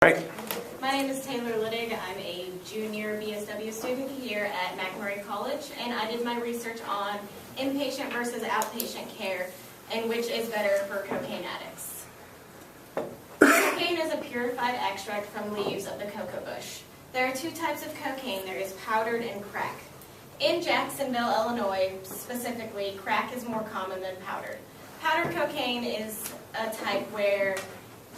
Right. My name is Taylor Littig. I'm a junior BSW student here at MacMurray College, and I did my research on inpatient versus outpatient care and which is better for cocaine addicts. Cocaine is a purified extract from leaves of the cocoa bush. There are two types of cocaine. There is powdered and crack. In Jacksonville, Illinois, specifically, crack is more common than powdered. Powdered cocaine is a type where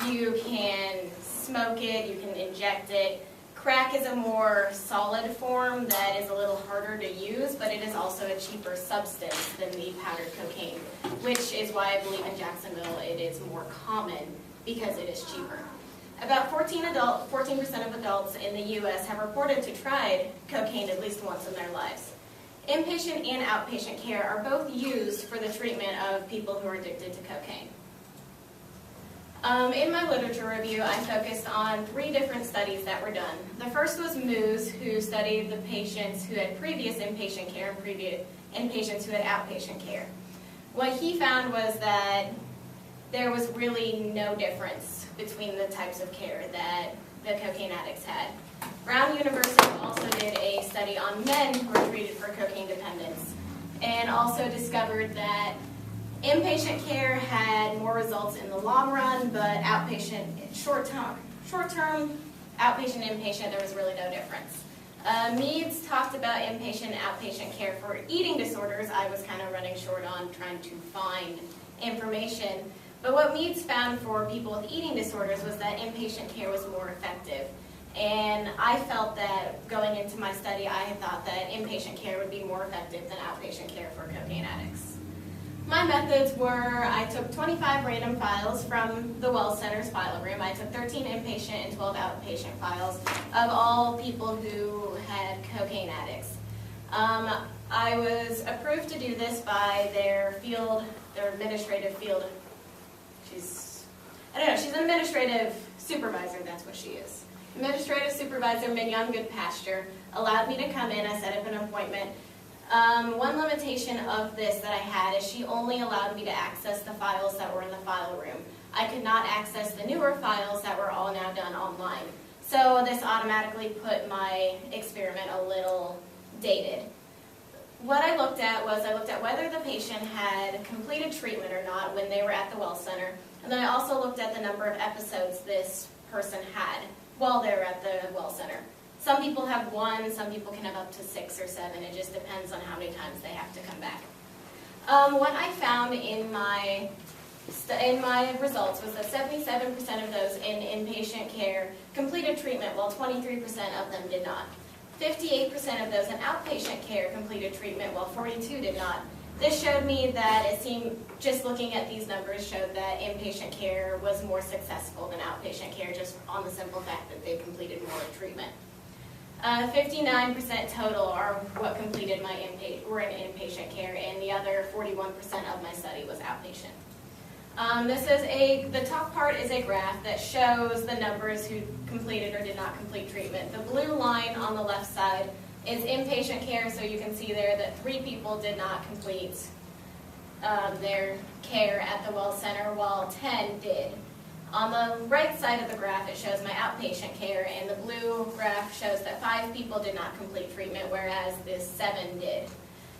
you can smoke it, you can inject it. Crack is a more solid form that is a little harder to use, but it is also a cheaper substance than the powdered cocaine, which is why I believe in Jacksonville it is more common because it is cheaper. About 14% of adults in the U.S. have reported to tried cocaine at least once in their lives. Inpatient and outpatient care are both used for the treatment of people who are addicted to cocaine. In my literature review, I focused on 3 different studies that were done. The first was Moose, who studied the patients who had previous inpatient care and patients who had outpatient care. What he found was that there was really no difference between the types of care that the cocaine addicts had. Brown University also did a study on men who were treated for cocaine dependence and also discovered that inpatient care had more results in the long run, but outpatient, short-term, outpatient, inpatient, there was really no difference. Meads talked about inpatient and outpatient care for eating disorders. I was kind of running short on trying to find information. But what Meads found for people with eating disorders was that inpatient care was more effective. And I felt that going into my study, I had thought that inpatient care would be more effective than outpatient care for cocaine addicts. My methods were, I took 25 random files from the Wells Center's file room. I took 13 inpatient and 12 outpatient files of all people who had cocaine addicts. I was approved to do this by their administrative field. She's an administrative supervisor, that's what she is. Administrative supervisor Mignon Goodpasture allowed me to come in. I set up an appointment. One limitation of this that I had is she only allowed me to access the files that were in the file room. I could not access the newer files that were all now done online. So this automatically put my experiment a little dated. What I looked at was whether the patient had completed treatment or not when they were at the Wells Center. And then I also looked at the number of episodes this person had while they were at the Wells Center. Some people have 1, some people can have up to 6 or 7. It just depends on how many times they have to come back. What I found in my results was that 77% of those in inpatient care completed treatment while 23% of them did not. 58% of those in outpatient care completed treatment while 42% did not. This showed me that it seemed, just looking at these numbers, showed that inpatient care was more successful than outpatient care just on the simple fact that they completed more treatment. 59% total are what completed were in inpatient care, and the other 41% of my study was outpatient. The top part is a graph that shows the numbers who completed or did not complete treatment. The blue line on the left side is inpatient care, so you can see there that 3 people did not complete their care at the Wells Center, while 10 did. On the right side of the graph, it shows my outpatient care, and the blue graph shows that 5 people did not complete treatment, whereas this 7 did.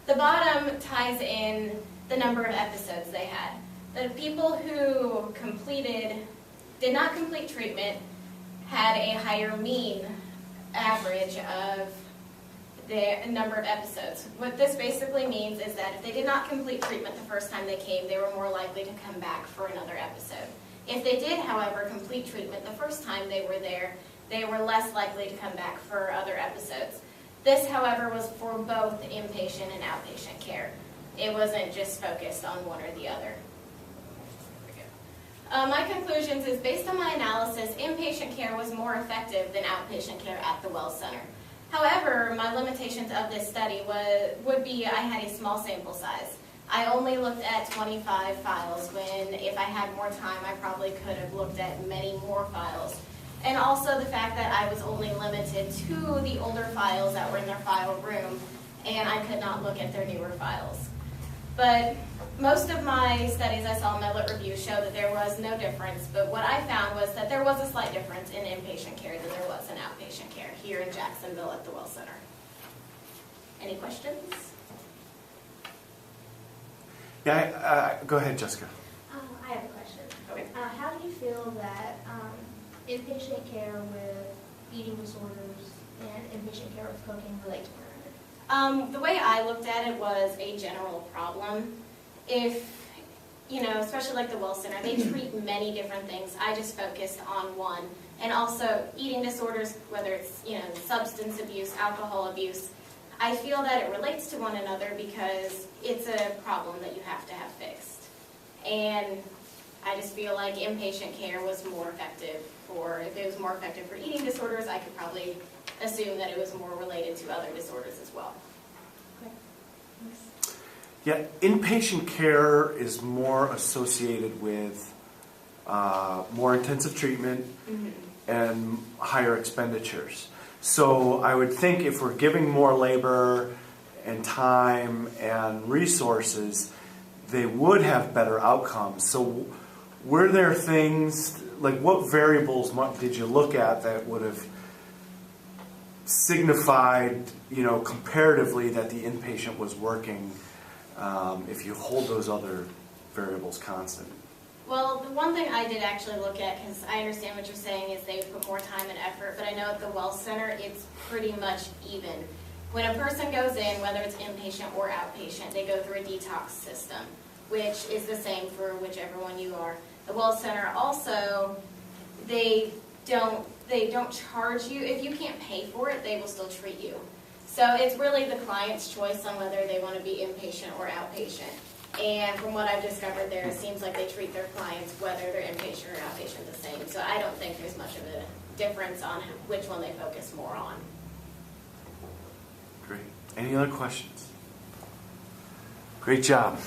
The bottom ties in the number of episodes they had. The people who did not complete treatment had a higher mean average of the number of episodes. What this basically means is that if they did not complete treatment the first time they came, they were more likely to come back for another episode. If they did, however, complete treatment the first time they were there, they were less likely to come back for other episodes. This, however, was for both inpatient and outpatient care. It wasn't just focused on one or the other. My conclusions is, based on my analysis, inpatient care was more effective than outpatient care at the Wells Center. However, my limitations of this study would be I had a small sample size. I only looked at 25 files when, if I had more time, I probably could have looked at many more files. And also the fact that I was only limited to the older files that were in their file room, and I could not look at their newer files. But most of my studies I saw in my lit review show that there was no difference, but what I found was that there was a slight difference in inpatient care than there was in outpatient care here in Jacksonville at the Well Center. Any questions? Yeah, go ahead, Jessica. I have a question. Okay. How do you feel that inpatient care with eating disorders and inpatient care with cooking relate to one another? The way I looked at it was a general problem. If, especially like the Well Center, they treat many different things. I just focused on one. And also eating disorders, whether it's, substance abuse, alcohol abuse, I feel that it relates to one another because it's a problem that you have to have fixed. And I just feel like inpatient care was more effective if it was more effective for eating disorders, I could probably assume that it was more related to other disorders as well. Okay. Thanks. Yeah, inpatient care is more associated with more intensive treatment and higher expenditures. So I would think if we're giving more labor and time and resources, they would have better outcomes. So were there things, like what variables did you look at that would have signified, comparatively that the inpatient was working if you hold those other variables constant? Well, the one thing I did actually look at, because I understand what you're saying, is they put more time and effort, but I know at the Well Center, it's pretty much even. When a person goes in, whether it's inpatient or outpatient, they go through a detox system, which is the same for whichever one you are. The Well Center also, they don't charge you. If you can't pay for it, they will still treat you. So it's really the client's choice on whether they want to be inpatient or outpatient. And from what I've discovered there, it seems like they treat their clients, whether they're inpatient or outpatient, the same. So I don't think there's much of a difference on which one they focus more on. Great. Any other questions? Great job.